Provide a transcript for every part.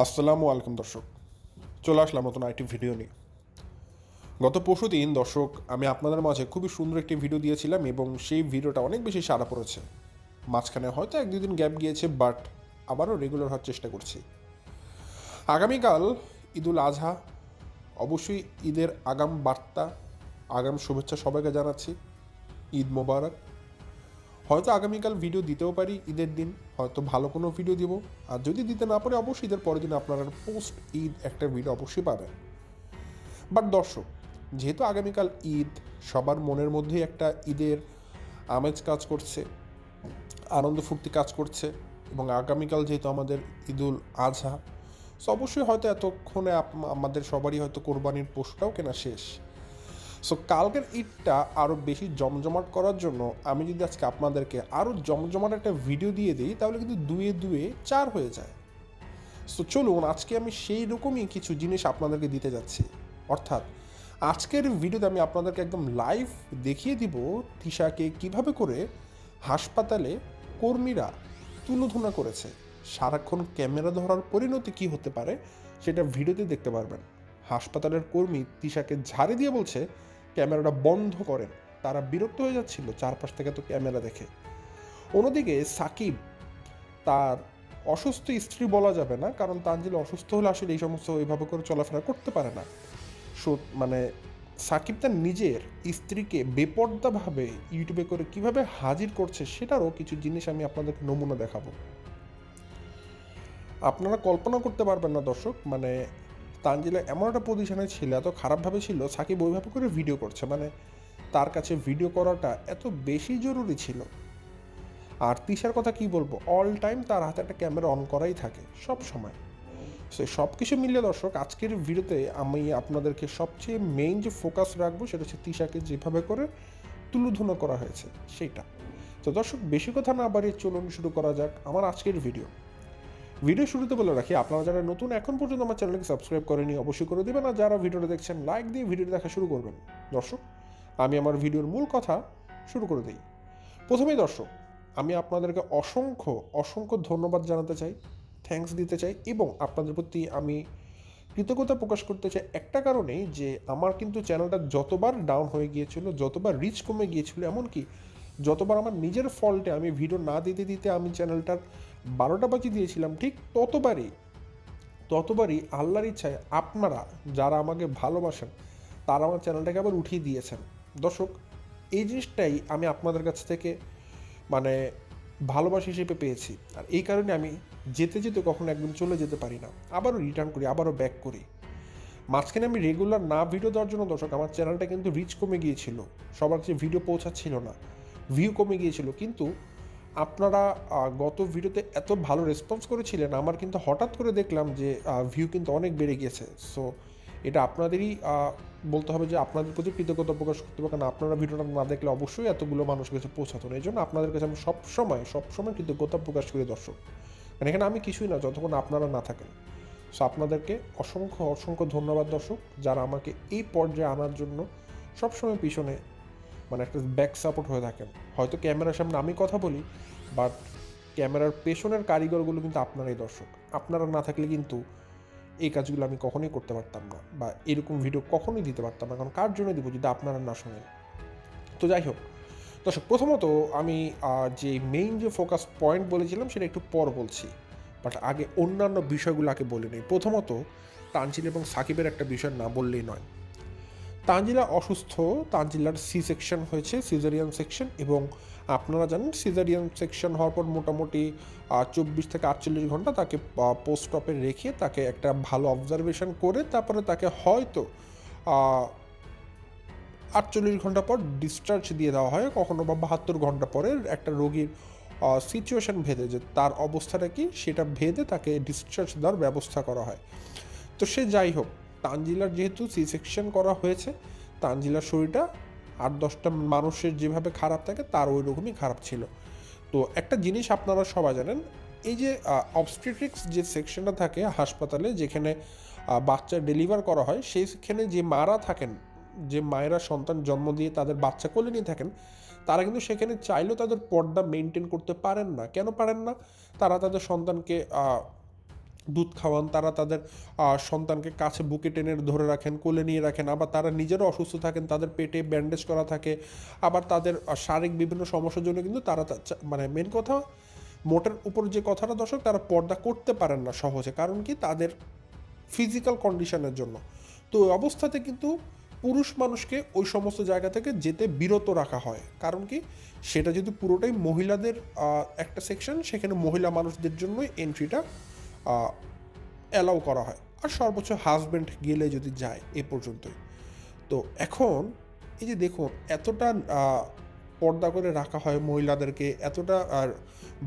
আসসালামু আলাইকুম দর্শক, চলে আসলাম নতুন আরেকটি ভিডিও নিয়ে। গত পরশু দিন দর্শক আমি আপনাদের মাঝে খুবই সুন্দর একটি ভিডিও দিয়েছিলাম এবং সেই ভিডিওটা অনেক বেশি সাড়া পড়েছে। মাঝখানে হয়তো এক দুই দিন গ্যাপ গিয়েছে, বাট আবারও রেগুলার হওয়ার চেষ্টা করছি। আগামীকাল ঈদুল আজহা, অবশ্যই ঈদের আগাম বার্তা, আগাম শুভেচ্ছা সবাইকে জানাচ্ছি। ঈদ মোবারক। হয়তো আগামীকাল ভিডিও দিতেও পারি ঈদের দিন, হয়তো ভালো কোনো ভিডিও দিব। আর যদি দিতে না পারি অবশ্যই ঈদের পরের দিন আপনারা পোস্ট ঈদ একটা ভিডিও অবশ্যই পাবেন। বাট দর্শক, যেহেতু আগামীকাল ঈদ, সবার মনের মধ্যেই একটা ঈদের আমেজ কাজ করছে, আনন্দ ফুর্তি কাজ করছে, এবং আগামীকাল যেহেতু আমাদের ঈদুল আজহা, সো অবশ্যই হয়তো এতক্ষণে আমাদের সবারই হয়তো কোরবানির পশুটাও কেনা শেষ। সো কালকের ঈদটা আরও বেশি জমজমাট করার জন্য আমি যদি আজকে আপনাদেরকে আরও জমজমাট একটা ভিডিও দিয়ে দিই, তাহলে কিন্তু দুয়ে দুয়ে চার হয়ে যায়। সো চলুন আজকে আমি সেই রকমই কিছু জিনিস আপনাদেরকে দিতে যাচ্ছি। অর্থাৎ আজকের ভিডিওতে আমি আপনাদেরকে একদম লাইভ দেখিয়ে দিব তিশাকে কিভাবে করে হাসপাতালে কর্মীরা তুলোধনা করেছে। সারাক্ষণ ক্যামেরা ধরার পরিণতি কী হতে পারে সেটা ভিডিওতে দেখতে পারবেন। হাসপাতালের কর্মী তিশাকে ঝাড়ি দিয়ে বলছে ক্যামেরাটা বন্ধ করেন। তারা বিরক্ত হয়ে যাচ্ছিল চারপাশ থেকে তো ক্যামেরা দেখে। অন্যদিকে সাকিব তার অসুস্থ স্ত্রী বলা যাবে না, কারণ তানজিল অসুস্থ হলে আসলে এই সমস্ত ওইভাবে করে চলাফেরা করতে পারে না। মানে সাকিব তার নিজের স্ত্রীকে বেপর্দাভাবে ইউটিউবে করে কিভাবে হাজির করছে সেটারও কিছু জিনিস আমি আপনাদেরকে নমুনা দেখাবো। আপনারা কল্পনা করতে পারবেন না দর্শক, মানে তানজিলা এমন একটা পজিশনে ছিল, এত খারাপভাবে ছিল, সাকিব ওইভাবে করে ভিডিও করছে, মানে তার কাছে ভিডিও করাটা এত বেশি জরুরি ছিল। আর তিশার কথা কি বলবো, অল টাইম তার হাতে একটা ক্যামেরা অন করাই থাকে সব সময়। সো সব কিছু মিলিয়ে দর্শক আজকের ভিডিওতে আমি আপনাদেরকে সবচেয়ে মেইন যে ফোকাস রাখবো সেটা হচ্ছে তিশাকে যেভাবে করে তুলোধুনো করা হয়েছে সেইটা। তো দর্শক বেশি কথা না বাড়িয়ে চলুন শুরু করা যাক আমার আজকের ভিডিও। ভিডিও শুরুতে বলে রাখি, আপনারা যারা নতুন এখন পর্যন্ত আমার চ্যানেলকে সাবস্ক্রাইব করেনি অবশ্যই করে দেবেন, আর যারা ভিডিওটা দেখছেন লাইক দিয়ে ভিডিওটা দেখা শুরু করবেন। দর্শক আমি আমার ভিডিওর মূল কথা শুরু করে দিই। প্রথমেই দর্শক আমি আপনাদেরকে অসংখ্য অসংখ্য ধন্যবাদ জানাতে চাই, থ্যাঙ্কস দিতে চাই, এবং আপনাদের প্রতি আমি কৃতজ্ঞতা প্রকাশ করতে চাই একটা কারণেই, যে আমার কিন্তু চ্যানেলটা যতবার ডাউন হয়ে গিয়েছিল, যতবার রিচ কমে গিয়েছিল, এমনকি যতবার আমার নিজের ফল্টে আমি ভিডিও না দিতে দিতে আমি চ্যানেলটার 12টা বাজিয়ে দিয়েছিলাম, ঠিক ততবারই আল্লাহর ইচ্ছায় আপনারা যারা আমাকে ভালোবাসেন তারা আমার চ্যানেলটাকে আবার উঠিয়ে দিয়েছেন। দর্শক এই জিনিসটাই আমি আপনাদের কাছ থেকে মানে ভালোবাসা হিসেবে পেয়েছি, আর এই কারণে আমি যেতে যেতে কখনো একদম চলে যেতে পারি না, আবারও রিটার্ন করি, আবারও ব্যাক করি। মাঝখানে আমি রেগুলার না ভিডিও দেওয়ার জন্য দর্শক আমার চ্যানেলটা কিন্তু রিচ কমে গিয়েছিল, সবার কাছে ভিডিও পৌঁছাচ্ছিল না, ভিউ কমে গিয়েছিল, কিন্তু আপনারা গত ভিডিওতে এত ভালো রেসপন্স করেছিলেন, আমার কিন্তু হঠাৎ করে দেখলাম যে ভিউ কিন্তু অনেক বেড়ে গিয়েছে। সো এটা আপনাদেরই বলতে হবে যে আপনাদের প্রতি কৃতজ্ঞতা প্রকাশ করতে হবে, কারণ আপনারা ভিডিওটা না দেখলে অবশ্যই এতগুলো মানুষের কাছে পৌঁছাতো না। এই জন্য আপনাদের কাছে আমি সবসময় কৃতজ্ঞতা প্রকাশ করি দর্শক, কারণ এখানে আমি কিছুই না যতক্ষণ আপনারা না থাকেন। সো আপনাদেরকে অসংখ্য অসংখ্য ধন্যবাদ দর্শক, যারা আমাকে এই পর্যায়ে আনার জন্য সবসময় পিছনে মানে একটা ব্যাক সাপোর্ট হয়ে থাকেন। হয়তো ক্যামেরার সামনে আমি কথা বলি, বাট ক্যামেরার পেছনের কারিগরগুলো কিন্তু আপনারাই দর্শক। আপনারা না থাকলে কিন্তু এই কাজগুলো আমি কখনোই করতে পারতাম না, বা এরকম ভিডিও কখনোই দিতে পারতাম না, কারণ কার জন্য দিব যদি আপনারা না শোনেন। তো যাই হোক দর্শক, প্রথমত আমি যে মেইন যে ফোকাস পয়েন্ট বলেছিলাম সেটা একটু পর বলছি, বাট আগে অন্যান্য বিষয়গুলো আগে বলে নিই। প্রথমত তানজিল এবং সাকিবের একটা বিষয় না বললেই নয়। তানজিলা অসুস্থ, তানজিলার সি সেকশন হয়েছে, সিজারিয়ান সেকশন, এবং আপনারা জানেন সিজারিয়ান সেকশন হওয়ার পর মোটামুটি 24 থেকে 48 ঘন্টা তাকে পোস্ট অপে রেখে তাকে একটা ভালো অবজারভেশন করে তারপরে তাকে হয়তো 48 ঘন্টা পর ডিসচার্জ দিয়ে দেওয়া হয়, কখনো বা 72 ঘন্টা পরে একটা রোগীর সিচুয়েশন ভেদে যে তার অবস্থাটা কি সেটা ভেদে তাকে ডিসচার্জ দেওয়ার ব্যবস্থা করা হয়। তো সে যাই হোক, তানজিলার যেহেতু সি সেকশন করা হয়েছে, তানজিলার শরীরটা 8-10টা মানুষের যেভাবে খারাপ থাকে তার ওই রকমই খারাপ ছিল। তো একটা জিনিস আপনারা সবাই জানেন, এই যে অবস্টেট্রিক্স যে সেকশনটা থাকে হাসপাতালে যেখানে বাচ্চা ডেলিভার করা হয়, সেইখানে যে মারা থাকেন, যে মায়েরা সন্তান জন্ম দিয়ে তাদের বাচ্চা কোলে নিয়ে থাকেন, তারা কিন্তু সেখানে চাইলেও তাদের পর্দা মেনটেন করতে পারেন না। কেন পারেন না? তারা তাদের সন্তানকে দুধ খাওয়ান, তারা তাদের সন্তানকে কাছে বুকে টেনে ধরে রাখেন, কোলে নিয়ে রাখেন, আবার তারা নিজেরও অসুস্থ থাকেন, তাদের পেটে ব্যান্ডেজ করা থাকে, আবার তাদের শারীরিক বিভিন্ন সমস্যার জন্য কিন্তু তারা মানে মেন কথা মোটের উপর যে কথাটা দর্শক, তারা পর্দা করতে পারেন না সহজে, কারণ কি তাদের ফিজিক্যাল কন্ডিশনের জন্য। তো ওই অবস্থাতে কিন্তু পুরুষ মানুষকে ওই সমস্ত জায়গা থেকে যেতে বিরত রাখা হয়, কারণ কি সেটা যদি পুরোটাই মহিলাদের একটা সেকশন, সেখানে মহিলা মানুষদের জন্যই এন্ট্রিটা অ্যালাউ করা হয়, আর সর্বোচ্চ হাজব্যান্ড গেলে যদি যায় এ পর্যন্তই। তো এখন এই যে দেখুন এতটা পর্দা করে রাখা হয় মহিলাদেরকে, এতটা আর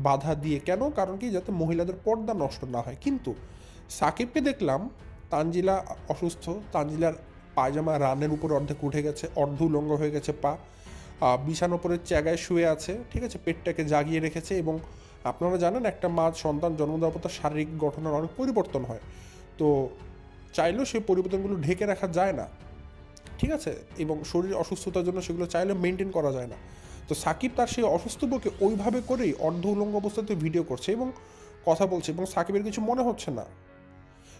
বাধা দিয়ে কেন? কারণ কি যাতে মহিলাদের পর্দা নষ্ট না হয়। কিন্তু সাকিবকে দেখলাম, তানজিলা অসুস্থ, তানজিলার পায়জামা রানের উপরে অর্ধেক উঠে গেছে, অর্ধ উলঙ্গ হয়ে গেছে পা, বিছানার উপরে চ্যাগায় শুয়ে আছে, ঠিক আছে, পেটটাকে জাগিয়ে রেখেছে। এবং আপনারা জানেন একটা মা সন্তান জন্ম দেওয়ার পর তার শারীরিক গঠনের অনেক পরিবর্তন হয়, তো চাইলেও সেই পরিবর্তনগুলো ঢেকে রাখা যায় না, ঠিক আছে, এবং শরীর অসুস্থতার জন্য সেগুলো চাইলেও মেনটেন করা যায় না। তো সাকিব তার সেই অসুস্থ বউকে ওইভাবে করেই অর্ধ উলঙ্গ অবস্থাতে ভিডিও করছে এবং কথা বলছে, এবং সাকিবের কিছু মনে হচ্ছে না।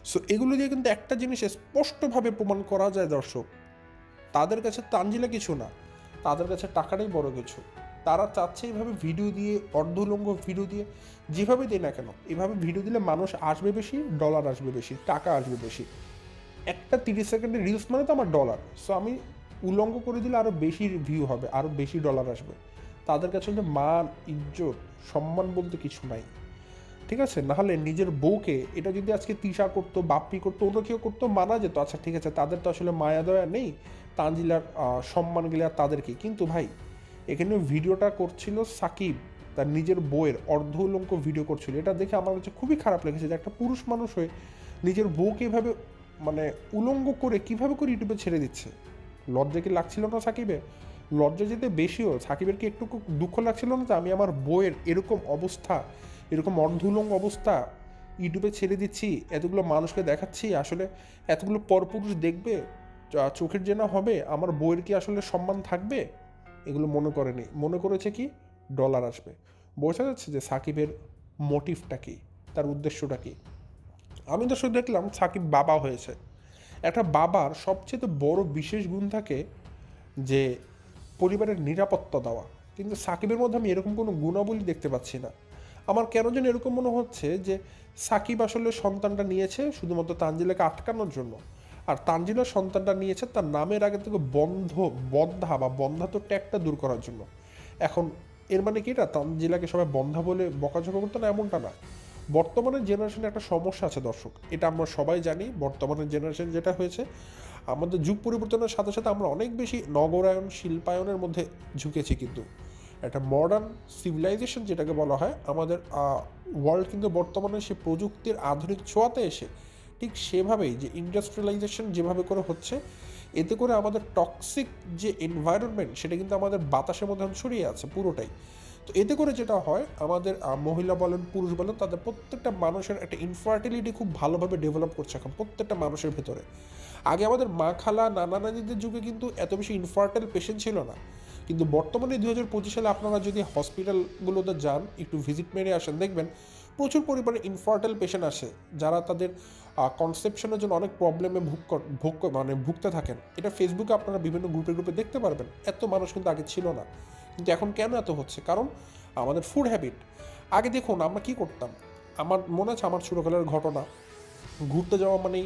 সো এগুলো দিয়ে কিন্তু একটা জিনিস স্পষ্টভাবে প্রমাণ করা যায় দর্শক, তাদের কাছে তানজিলা কিছু না, তাদের কাছে টাকাটাই বড় কিছু। তারা চাচ্ছে এইভাবে ভিডিও দিয়ে, অর্ধলঙ্গ ভিডিও দিয়ে, যেভাবে দেয় না কেন, এভাবে ভিডিও দিলে মানুষ আসবে বেশি, ডলার আসবে বেশি, টাকা আসবে বেশি। একটা 30 সেকেন্ডের রিলস মানে তো আমার ডলার। সো আমি উলঙ্গ করে দিলে আরও বেশি ভিউ হবে, আরও বেশি ডলার আসবে। তাদের কাছে কিন্তু মান, ইজ্জত, সম্মান বলতে কিছু নাই, ঠিক আছে। নাহলে নিজের বউকে এটা যদি আজকে তিশা করতো, বাপ্পি করতো, অন্য কেউ করতো, মানা যেত, আচ্ছা ঠিক আছে, তাদের তো আসলে মায়া দয়া নেই, তানজিলার সম্মান গেলে আর তাদেরকে। কিন্তু ভাই এখানে ভিডিওটা করছিল সাকিব, তার নিজের বউয়ের অর্ধ উলঙ্গ ভিডিও করছিল, এটা দেখে আমার কাছে খুবই খারাপ লেগেছে যে একটা পুরুষ মানুষ হয়ে নিজের বউকে এভাবে মানে উলঙ্গ করে কীভাবে করে ইউটিউবে ছেড়ে দিচ্ছে। লজ্জা কি লাগছিল না সাকিবের? লজ্জা যেতে বেশিও, সাকিবের কি একটু দুঃখ লাগছিল না যে আমি আমার বইয়ের এরকম অবস্থা, এরকম অর্ধুলঙ্গ অবস্থা ইউটিউবে ছেড়ে দিচ্ছি, এতগুলো মানুষকে দেখাচ্ছি, আসলে এতগুলো পরপুরুষ দেখবে, চোখের যে না হবে, আমার বইয়ের কি আসলে সম্মান থাকবে? এগুলো মনে করেনি, মনে করেছে কি ডলার আসবে। বোঝা যাচ্ছে যে সাকিবের মোটিভটা কী, তার উদ্দেশ্যটা কী। আমি তো শুধু দেখলাম সাকিব বাবা হয়েছে, একটা বাবার সবচেয়ে বড় বিশেষ গুণ থাকে যে পরিবারের নিরাপত্তা দেওয়া, কিন্তু সাকিবের মধ্যে আমি এরকম কোনো গুণাবলী দেখতে পাচ্ছি না। আমার কেন যেন এরকম মনে হচ্ছে যে সাকিব আসলে সন্তানটা নিয়েছে শুধুমাত্র তানজিলাকে আটকানোর জন্য, আর তানজিলার সন্তানটা নিয়েছে তার নামের আগে থেকে বন্ধা বা বন্ধাত্ব ট্যাগটা দূর করার জন্য। এখন এর মানে কি এটা তানজিলাকে সবাই বন্ধা বলে বকাঝকা করতো না, এমনটা না। বর্তমানের জেনারেশনে একটা সমস্যা আছে দর্শক, এটা আমরা সবাই জানি। বর্তমানের জেনারেশন যেটা হয়েছে, আমাদের যুগ পরিবর্তনের সাথে সাথে আমরা অনেক বেশি নগরায়ন, শিল্পায়নের মধ্যে ঝুঁকেছি, কিন্তু একটা মডার্ন সিভিলাইজেশন যেটাকে বলা হয়, আমাদের ওয়ার্ল্ড কিন্তু বর্তমানে সে প্রযুক্তির আধুনিক ছোঁয়াতে এসে ঠিক সেভাবেই যে ইন্ডাস্ট্রিয়ালাইজেশন যেভাবে করে হচ্ছে, এতে করে আমাদের টক্সিক যে এনভায়রনমেন্ট সেটা কিন্তু আমাদের বাতাসের মধ্যে ছড়িয়ে আছে পুরোটাই। তো এতে করে যেটা হয়, আমাদের মহিলা বলেন, পুরুষ বলেন, তাদের প্রত্যেকটা মানুষের একটা ইনফার্টিলিটি খুব ভালোভাবে ডেভেলপ করছে এখন প্রত্যেকটা মানুষের ভেতরে। আগে আমাদের মা, খালা, নানা নানিদের যুগে কিন্তু এত বেশি ইনফার্টাইল পেশেন্ট ছিল না, কিন্তু বর্তমানে 2025 সালে আপনারা যদি হসপিটালগুলোতে যান, একটু ভিজিট মেরে আসেন, দেখবেন প্রচুর পরিমাণে ইনফার্টাইল পেশেন্ট আসে, যারা তাদের কনসেপশনের জন্য অনেক প্রবলেমে ভুগতে থাকেন। এটা ফেসবুকে আপনারা বিভিন্ন গ্রুপে দেখতে পারবেন। এত মানুষ কিন্তু আগে ছিল না, কিন্তু এখন কেন এত হচ্ছে? কারণ আমাদের ফুড হ্যাবিট। আগে দেখুন আমরা কি করতাম, আমার মনে আছে আমার ছোটোকালের ঘটনা, ঘুরতে যাওয়া মানেই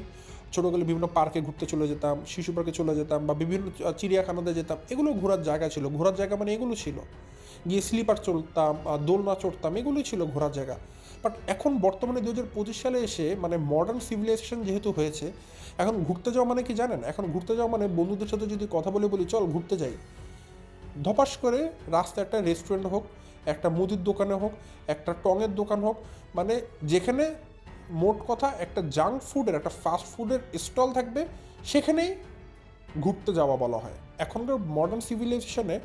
ছোটোকালে বিভিন্ন পার্কে ঘুরতে চলে যেতাম, শিশু পার্কে চলে যেতাম, বা বিভিন্ন চিড়িয়াখানাতে যেতাম, এগুলো ঘোরার জায়গা ছিল। ঘোরার জায়গা মানে এগুলো ছিল, গিয়ে স্লিপার চলতাম, দোলনা চড়তাম, এগুলোই ছিল ঘোরার জায়গা। বাট এখন বর্তমানে 2025 সালে এসে মানে মডার্ন সিভিলাইজেশন যেহেতু হয়েছে, এখন ঘুরতে যাওয়া মানে কি জানেন? এখন ঘুরতে যাওয়া মানে বন্ধুদের সাথে যদি কথা বলি চল ঘুরতে যাই, ধপাস করে রাস্তায় একটা রেস্টুরেন্ট হোক, একটা মুদির দোকানে হোক, একটা টঙের দোকান হোক, মানে যেখানে মোট কথা একটা জাঙ্ক ফুডের, একটা ফাস্ট ফুডের স্টল থাকবে, সেখানেই ঘুরতে যাওয়া বলা হয়। এখনকার মডার্ন সিভিলাইজেশনে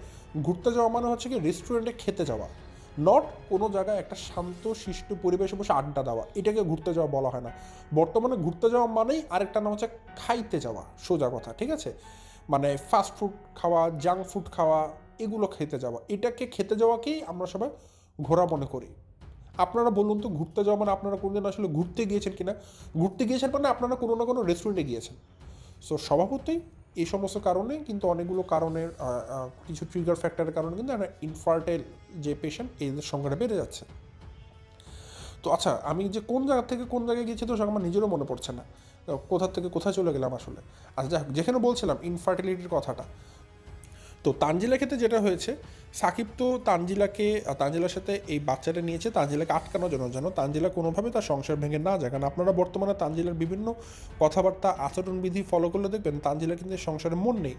ঘুরতে যাওয়া মানে হচ্ছে কি রেস্টুরেন্টে খেতে যাওয়া, নট কোনো জায়গায় একটা শান্ত শিষ্ট পরিবেশে বসে আড্ডা দেওয়া, এটাকে ঘুরতে যাওয়া বলা হয় না। বর্তমানে ঘুরতে যাওয়া মানেই আরেকটা নাম হচ্ছে খাইতে যাওয়া, সোজা কথা, ঠিক আছে, মানে ফাস্ট ফুড খাওয়া, জাঙ্ক ফুড খাওয়া, এগুলো খেতে যাওয়া, এটাকে খেতে যাওয়াকেই আমরা সবাই ঘোরা মনে করি। আপনারা বলুন তো, ঘুরতে যাওয়া মানে আপনারা কোনোদিন আসলে ঘুরতে গিয়েছেন কিনা? ঘুরতে গিয়েছেন মানে আপনারা কোনো না কোনো রেস্টুরেন্টে গিয়েছেন। সো স্বভাবতই এই সমস্ত কারণে কিন্তু অনেকগুলো কারণের কিছু ট্রিগার ফ্যাক্টরের কারণে কিন্তু একটা ইনফার্টাইল যে পেশেন্ট এদের সংখ্যাটা বেড়ে যাচ্ছে। তো আচ্ছা, আমি যে কোন জায়গা থেকে কোন জায়গায় গিয়েছি তো আমার নিজেরও মনে পড়ছে না, কোথা থেকে কোথায় চলে গেলাম আসলে। আচ্ছা যাক, যেখানে বলছিলাম ইনফার্টিলিটির কথাটা, তো তানজিলার ক্ষেত্রে যেটা হয়েছে, সাকিব তো তানজিলার সাথে এই বাচ্চাটা নিয়েছে তানজিলাকে আটকানোর জন্য, যেন তানজিলা কোনোভাবে তার সংসার ভেঙে না যায়। কারণ আপনারা বর্তমানে তানজিলার বিভিন্ন কথাবার্তা আচরণবিধি ফলো করলে দেখবেন তানজিলা কিন্তু সংসারে মন নেই।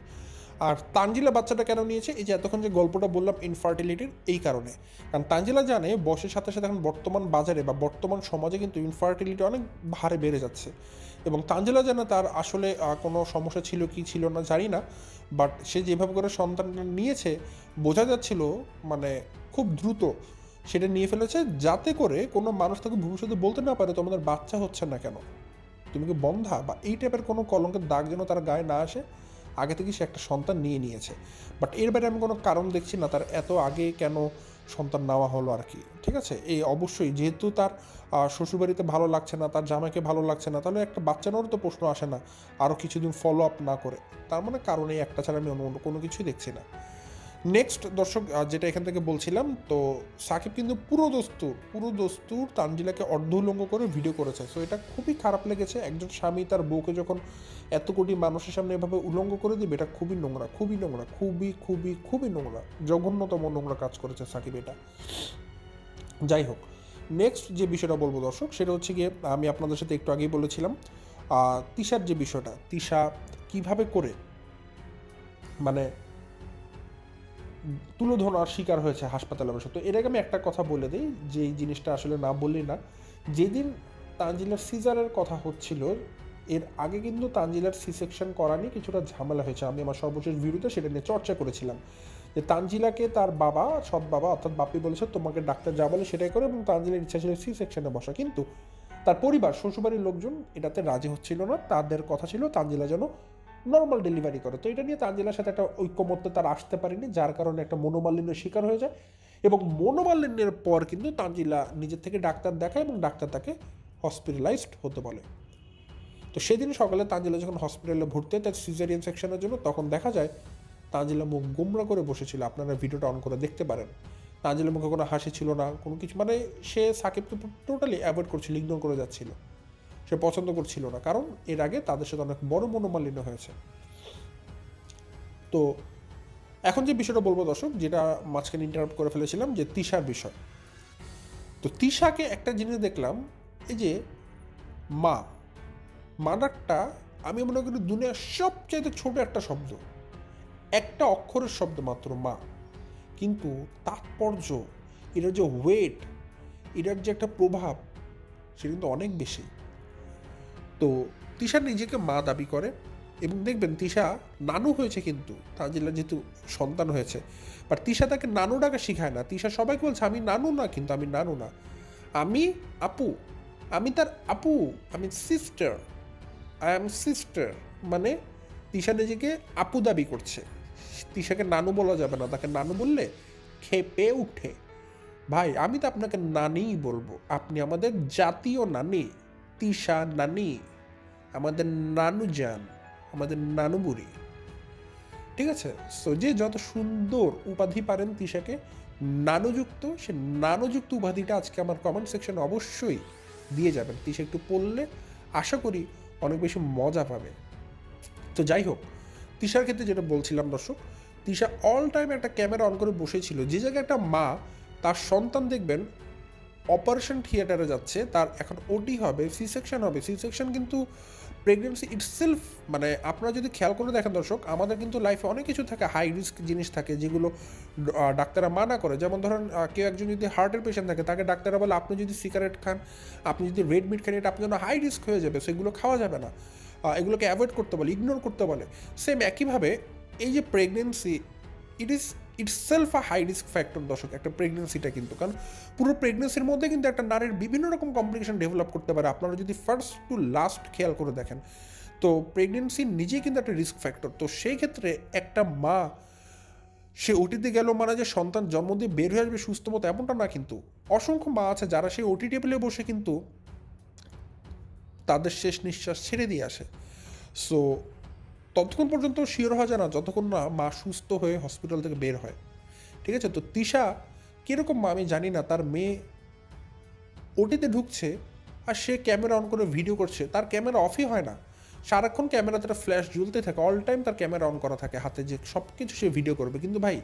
আর তানজিলা বাচ্চাটা কেন নিয়েছে, এই যে এতক্ষণ যে গল্পটা বললাম ইনফার্টিলিটির, এই কারণে। কারণ তানজিলা জানে বয়সের সাথে সাথে এখন বর্তমান বাজারে বা বর্তমান সমাজে কিন্তু ইনফার্টিলিটি অনেক হারে বেড়ে যাচ্ছে। এবং তানজিলা জানে তার আসলে কোনো সমস্যা ছিল কি ছিল না জানি না, বাট সে যেভাবে করে সন্তানটা নিয়েছে বোঝা যাচ্ছিল মানে খুব দ্রুত সেটা নিয়ে ফেলেছে, যাতে করে কোনো মানুষ তাকে ভবিষ্যতে বলতে না পারে তোমাদের বাচ্চা হচ্ছে না কেন, তুমি কি বন্ধা, বা এই টাইপের কোনো কলঙ্কের দাগ যেন তার গায়ে না আসে, আগে থেকে সে একটা সন্তান নিয়ে নিয়েছে। বাট এর বাইরে আমি কোনো কারণ দেখছি না তার এত আগে কেন সন্তান নেওয়া হলো আর কি। ঠিক আছে, এই অবশ্যই যেহেতু তার শ্বশুরবাড়িতে ভালো লাগছে না, তার জামাইকে ভালো লাগছে না, তাহলে একটা বাচ্চা নেওয়ারও তো প্রশ্ন আসে না আরও কিছুদিন ফলো আপ না করে। তার মানে কারণে একটা ছাড়া আমি অন্য কোনো কিছুই দেখছি না। নেক্সট দর্শক, যেটা এখান থেকে বলছিলাম, তো সাকিব কিন্তু পুরো দস্তুর তানজিলাকে অর্ধ উলঙ্গ করে ভিডিও করেছে। সো এটা খুবই খারাপ লেগেছে, একজন স্বামী তার বউকে যখন এত কোটি মানুষের সামনে এভাবে উলঙ্গ করে দিবে, এটা খুবই নোংরা, খুবই নোংরা, জঘন্যতম নোংরা কাজ করেছে সাকিব এটা। যাই হোক, নেক্সট যে বিষয়টা বলবো দর্শক, সেটা হচ্ছে গিয়ে আমি আপনাদের সাথে একটু আগেই বলেছিলাম তিশার যে বিষয়টা, তিশা কিভাবে করে মানে তুলোধনার শিকার হয়েছে হাসপাতালে বসে। তো এর আগে আমি একটা কথা বলে দিই, যে এই জিনিসটা আসলে না বললেই না। যেদিন তানজিলার সিজারের কথা হচ্ছিল, এর আগে কিন্তু তানজিলার সি সেকশন করা নিয়ে কিছুটা ঝামেলা হয়েছে। আমি আমার সর্বশেষ ভিডিওতে সেটা নিয়ে চর্চা করেছিলাম, যে তানজিলাকে তার বাবা, সৎ বাবা অর্থাৎ বাপি বলেছে তোমাকে ডাক্তার যা বলে সেটাই করে, এবং তানজিলার ইচ্ছা ছিল সি সেকশনে বসা। কিন্তু তার পরিবার, শ্বশুরবাড়ির লোকজন এটাতে রাজি হচ্ছিল না, তাদের কথা ছিল তানজিলা যেন নর্মাল ডেলিভারি করে। তো এটা নিয়ে তানজিলার সাথে একটা ঐক্যমত্যে তার আসতে পারেনি, যার কারণে একটা মনোমালিন্যের শিকার হয়ে যায়। এবং মনোমালিন্যের পর কিন্তু তানজিলা নিজের থেকে ডাক্তার দেখায় এবং ডাক্তার তাকে হসপিটালাইজড হতে বলে। তো সেদিন সকালে তানজিলা যখন হসপিটালে ভর্তি হয় তার সিজারিয়ান সেকশনের জন্য, তখন দেখা যায় তানজিলা মুখ গোমরা করে বসেছিল। আপনারা ভিডিওটা অন করে দেখতে পারেন। তানজিলার মুখে কোনো হাসি ছিল না, কোনো কিছু, মানে সে সাকিবকে টোটালি অ্যাভয়েড করছিল, ইগনোর করে যাচ্ছিল, সে পছন্দ করছিল না, কারণ এর আগে তাদের সাথে অনেক বড় মনোমালিন্য হয়েছে। তো এখন যে বিষয়টা বলবো দর্শক, যেটা মাঝখানে ইন্টারাপ্ট করে ফেলেছিলাম, যে তিশার বিষয়। তো তিশাকে একটা জিনিস দেখলাম, এই যে মাদারটা আমি মনে করি দুনিয়ার সবচেয়ে ছোট একটা শব্দ, একটা অক্ষরের শব্দ মাত্র মা, কিন্তু তাৎপর্য, এটার যে ওয়েট, এটার যে একটা প্রভাব, সে কিন্তু অনেক বেশি। তো তিশা নিজেকে মা দাবি করে, এবং দেখবেন তিশা নানু হয়েছে, কিন্তু তানজিলা যেহেতু সন্তান হয়েছে, বাট তিশা তাকে নানু ডাকা শিখায় না। তিশা সবাইকে বলছে আমি নানু না, কিন্তু আমি নানু না, আমি আপু, আমি তার আপু, আমি সিস্টার, আই এম সিস্টার। মানে তিশা নিজেকে আপু দাবি করছে, তিশাকে নানু বলা যাবে না, তাকে নানু বললে খেপে উঠে। ভাই আমি তো আপনাকে নানিই বলবো, আপনি আমাদের জাতীয় নানি, তিশা নানি, আমাদের নানু যান, আমাদের নানু বুড়ি। ঠিক আছে, সো যে যত সুন্দর উপাধি পারেন তিশাকে নানুযুক্ত, সে নানুযুক্ত উপাধিটা আজকে আমার কমেন্ট সেকশনে অবশ্যই দিয়ে যাবেন। তিশা একটু পড়লে আশা করি অনেক বেশি মজা পাবে। তো যাই হোক, তিশার ক্ষেত্রে যেটা বলছিলাম দর্শক, তিশা অল টাইম একটা ক্যামেরা অন করে বসেছিল, যে জায়গায় একটা মা তার সন্তান দেখবেন অপারেশন থিয়েটারে যাচ্ছে, তার এখন ওটি হবে, সি সেকশন হবে। সি সেকশন কিন্তু প্রেগনেন্সি ইটসেলফ, মানে আপনারা যদি খেয়াল করে দেখেন দর্শক, আমাদের কিন্তু লাইফে অনেক কিছু থাকে, হাই রিস্ক জিনিস থাকে, যেগুলো ডাক্তাররা মানা করে। যেমন ধরেন কেউ একজন যদি হার্টের পেশেন্ট থাকে, তাকে ডাক্তাররা বলে আপনি যদি সিগারেট খান, আপনি যদি রেড মিট খান, এটা আপনার জন্য হাই রিস্ক হয়ে যাবে, সেগুলো খাওয়া যাবে না, এগুলোকে অ্যাভয়েড করতে বলে, ইগনোর করতে বলে। সেম একইভাবে এই যে pregnancy, itself a high risk factor দর্শক, একটা প্রেগনেন্সিটা কিন্তু, কারণ পুরো প্রেগনেন্সির মধ্যে কিন্তু একটা নারীর বিভিন্ন রকম কমপ্লিকেশন ডেভেলপ করতে পারে, আপনারা যদি ফার্স্ট টু লাস্ট খেয়াল করে দেখেন। তো প্রেগনেন্সি নিজেই কিন্তু একটা রিস্ক ফ্যাক্টর। তো সেই ক্ষেত্রে একটা মা সে ওটিতে গেল মানে যে সন্তান জন্ম দিয়ে বের হয়ে আসবে সুস্থ মতো, এমনটা না। কিন্তু অসংখ্য মা আছে যারা সেই ওটি টেবিলে বসে কিন্তু তাদের শেষ নিঃশ্বাস ছেড়ে দিয়ে আসে। সো ততক্ষণ পর্যন্ত শিওর হওয়া যায় না যতক্ষণ না মা সুস্থ হয়ে হসপিটাল থেকে বের হয়। ঠিক আছে? তো তিশা কীরকম মা আমি জানি না, তার মেয়ে ওটিতে ঢুকছে আর সে ক্যামেরা অন করে ভিডিও করছে, তার ক্যামেরা অফই হয় না, সারাক্ষণ ক্যামেরাতে একটা ফ্ল্যাশ জ্বলতে থাকে, অল টাইম তার ক্যামেরা অন করা থাকে হাতে, যে সব কিছু সে ভিডিও করবে। কিন্তু ভাই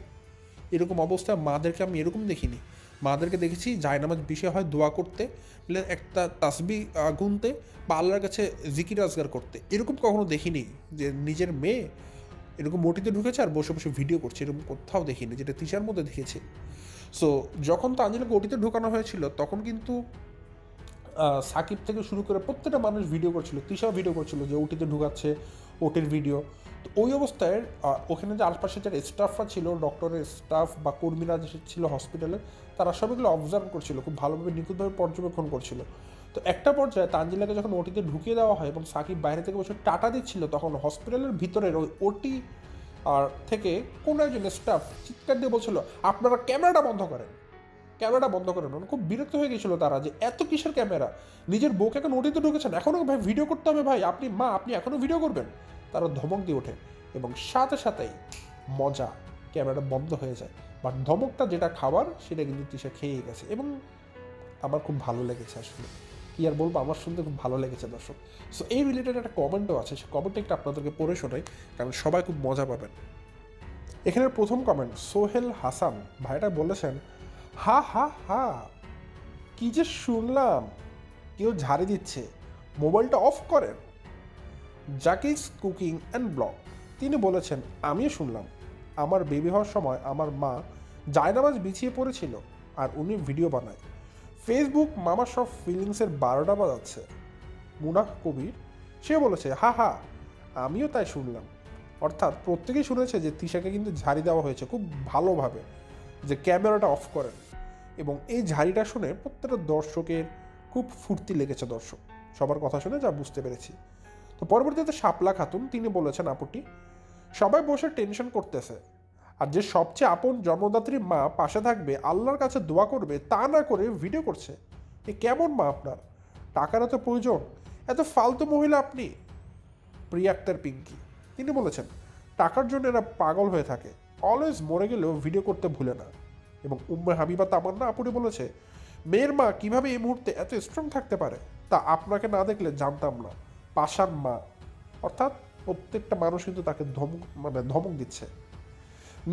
এরকম অবস্থা মাদেরকে আমি এরকম দেখিনি। মাদেরকে দেখেছি জায়নামাজ বিষয় হয় দোয়া করতে, একটা তাসবি গুনতে বা আল্লাহর কাছে জিকির আজগার করতে, এরকম কখনো দেখিনি যে নিজের মেয়ে এরকম মোটিতে ঢুকেছে আর বসে বসে ভিডিও করছে, এরকম কোথাও দেখিনি, যেটা তিশার মধ্যে দেখেছি। সো যখন তানজিলাকে ওটিতে ঢুকানো হয়েছিল তখন কিন্তু সাকিব থেকে শুরু করে প্রত্যেকটা মানুষ ভিডিও করছিল, তিশাও ভিডিও করছিল যে ওটিতে ঢুকাচ্ছে, ওটির ভিডিও। তো ওই অবস্থায় ওখানে যে আশপাশে যারা স্টাফরা ছিল, ডক্টরের স্টাফ বা কর্মীরা যে ছিল হসপিটালে, তারা সবগুলো অবজার্ভ করছিল, খুব ভালোভাবে নিখুঁতভাবে পর্যবেক্ষণ করছিল। তো একটা পর্যায়ে তানজিলাকে যখন ওটিতে ঢুকিয়ে দেওয়া হয় এবং সাকিব বাইরে থেকে বসে টাটা দিচ্ছিল, তখন হসপিটালের ভিতরের ওই ওটি আর থেকে কোনো একজন স্টাফ চিৎকার দিয়ে বলছিল, আপনারা ক্যামেরাটা বন্ধ করেন, ক্যামেরাটা বন্ধ করেন। খুব বিরক্ত হয়ে গেছিলো তারা যে এত কিসের ক্যামেরা, নিজের বউকে এখন ওটিতে ঢুকেছেন, এখনও ভাই ভিডিও করতে হবে, ভাই আপনি মা, আপনি এখনও ভিডিও করবেন। তারা ধমক দিয়ে ওঠে এবং সাথে সাথেই মজা, ক্যামেরাটা বন্ধ হয়ে যায়। বাট ধমকটা যেটা খাবার সেটা কিন্তু তিশা খেয়েই গেছে এবং আমার খুব ভালো লেগেছে। আসলে কি আর বলবো, আমার শুনতে খুব ভালো লেগেছে দর্শক। সো এই রিলেটেড একটা কমেন্টও আছে, সেই কমেন্টটা একটু আপনাদেরকে পড়ে শোনাই, কারণ সবাই খুব মজা পাবেন। এখানের প্রথম কমেন্ট সোহেল হাসান ভাইটা বলেছেন, হা হা হা, কি যে শুনলাম, কেউ ঝাড়ি দিচ্ছে, মোবাইলটা অফ করেন। জাকিজ কুকিং অ্যান্ড ব্লগ তিনি বলেছেন, আমিও শুনলাম, আমার বেবি হওয়ার সময় আমার মা জায়নামাজ বিছিয়ে পড়েছিল আর উনি ভিডিও বানায়, ফেসবুক মামা সব ফিলিংসের 12টা বাজাচ্ছে। মুনাফ কবির সে বলেছে, হা হা, আমিও তাই শুনলাম। অর্থাৎ প্রত্যেকেই শুনেছে যে তিশাকে কিন্তু ঝাড়ি দেওয়া হয়েছে খুব ভালোভাবে, যে ক্যামেরাটা অফ করেন। এবং এই ঝাড়িটা শুনে প্রত্যেকটা দর্শকের খুব ফুর্তি লেগেছে, দর্শক সবার কথা শুনে যা বুঝতে পেরেছি। তো পরবর্তীতে শাপলা খাতুন তিনি বলেছেন, আপুটি সবাই বসে টেনশন করতেছে, আর যে সবচেয়ে আপন জন্মদাত্রী মা পাশে থাকবে, আল্লাহর কাছে দোয়া করবে, তা না করে ভিডিও করছে, এ কেমন মা আপনার? টাকার এত প্রয়োজন, এত ফালতু মহিলা আপনি? প্রিয়া আক্তার পিঙ্কি তিনি বলেছেন, টাকার জন্য এরা পাগল হয়ে থাকে, অলওয়েজ মরে গেলেও ভিডিও করতে ভুলে না। এবং উম্মে হাবিবা তামান্না আপুরি বলেছে, মেয়ের মা কিভাবে এই মুহূর্তে এত স্ট্রং থাকতে পারে তা আপনাকে না দেখলে জানতাম না, পাষাণ মা। অর্থাৎ প্রত্যেকটা মানুষ কিন্তু তাকে ধমক দিচ্ছে।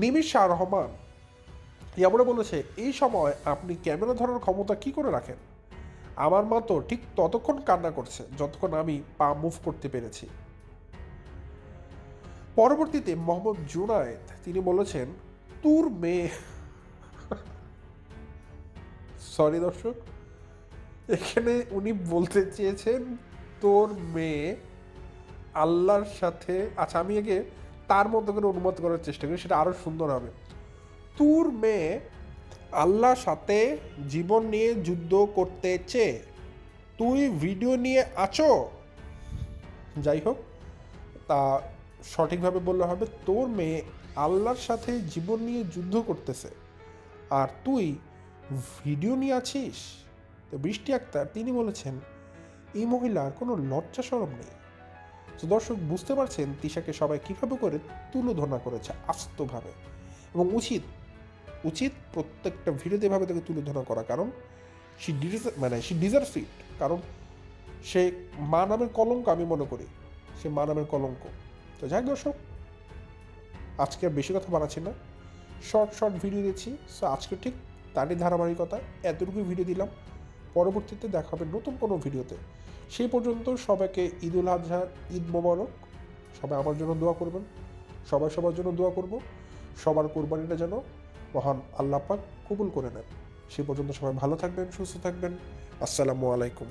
নিমিষা রহমান ইয়ামরা বলেছে, এই সময় আপনি ক্যামেরা ধরার ক্ষমতা কি করে রাখেন? আমার মা তো ঠিক ততক্ষণ কান্না করছে যতক্ষণ আমি পা মুভ করতে পেরেছি। পরবর্তীতে মোহাম্মদ জুনায়েদ তিনি বলেছেন, তোর মেয়ে, সরি দর্শক, এখানে উনি বলতে চেয়েছেন তোর মেয়ে আল্লাহর সাথে, আচ্ছা আমি একে তার মতো করে অনুবাদ করার চেষ্টা করি, সেটা আরো সুন্দর হবে। তোর মেয়ে আল্লাহর সাথে জীবন নিয়ে যুদ্ধ করতেছে, তুই ভিডিও নিয়ে আছো। যাই হোক, তা সঠিকভাবে বললে হবে, তোর মেয়ে আল্লাহর সাথে জীবন নিয়ে যুদ্ধ করতেছে আর তুই ভিডিও নিয়ে আছিস। তো বৃষ্টি আক্তার তিনি বলেছেন, এই মহিলার কোনো লজ্জা শরম নেই। তো দর্শক বুঝতে পারছেন তিশাকে সবাই কীভাবে করে তুলোধনা করেছে আস্তভাবে, এবং উচিত প্রত্যেকটা ভিডিওতে এভাবে তাকে তুলোধনা করা, কারণ সি ডিজার্ভস ইট। কারণ সে মা নামের কলঙ্ক, আমি মনে করি সে মা নামের কলঙ্ক। তো যাই দর্শক, আজকে আর বেশি কথা বানাচ্ছি না, শর্ট ভিডিও দিচ্ছি। সো আজকে ঠিক তারই ধারাবাহিকতা এতটুকুই ভিডিও দিলাম, পরবর্তীতে দেখা হবে নতুন কোনো ভিডিওতে। সেই পর্যন্ত সবাইকে ঈদ উল আজহার ঈদ মোবারক। সবাই আমার জন্য দোয়া করবেন, সবাই সবার জন্য দোয়া করব, সবার কোরবানিটা যেন মহান আল্লাহ পাক কবুল করে নেন। সে পর্যন্ত সবাই ভালো থাকবেন, সুস্থ থাকবেন। আসসালামু আলাইকুম।